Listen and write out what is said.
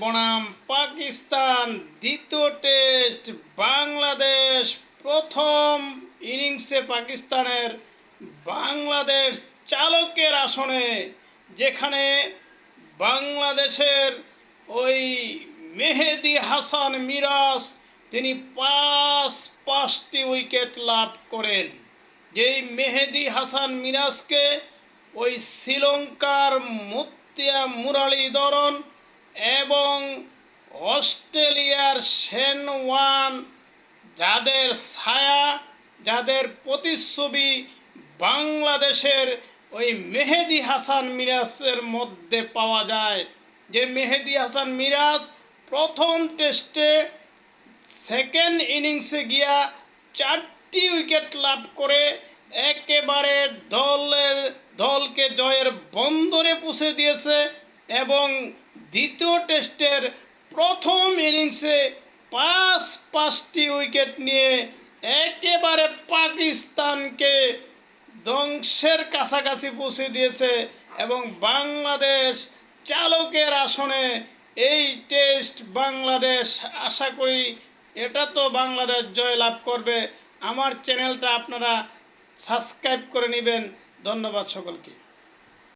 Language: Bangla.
বনাম পাকিস্তান দ্বিতীয় টেস্ট। বাংলাদেশ প্রথম ইনিংসে পাকিস্তানের বাংলাদেশ চালকের আসনে, যেখানে বাংলাদেশের ওই মেহেদী হাসান মিরাজ তিনি পাঁচটি উইকেট লাভ করেন। যেই মেহেদী হাসান মিরাজকে ওই শ্রীলঙ্কার মুরলীধরন এবং অস্ট্রেলিয়ার শেন ওয়ার্ন, যাদের ছায়া, যাদের প্রতিচ্ছবি বাংলাদেশের ওই মেহেদী হাসান মিরাজের মধ্যে পাওয়া যায়। যে মেহেদী হাসান মিরাজ প্রথম টেস্টে সেকেন্ড ইনিংসে গিয়া 4টি উইকেট লাভ করে একেবারে দলকে জয়ের বন্দরে পৌঁছে দিয়েছে, এবং দ্বিতীয় টেস্টের প্রথম ইনিংসে পাঁচটি উইকেট নিয়ে একেবারে পাকিস্তানকে ধ্বংসের কাছাকাছি পৌঁছে দিয়েছে। এবং বাংলাদেশ চালকের আসনে এই টেস্ট বাংলাদেশ, আশা করি এটা তো বাংলাদেশ জয় লাভ করবে। আমার চ্যানেলটা আপনারা সাবস্ক্রাইব করে নেবেন। ধন্যবাদ সকলকে।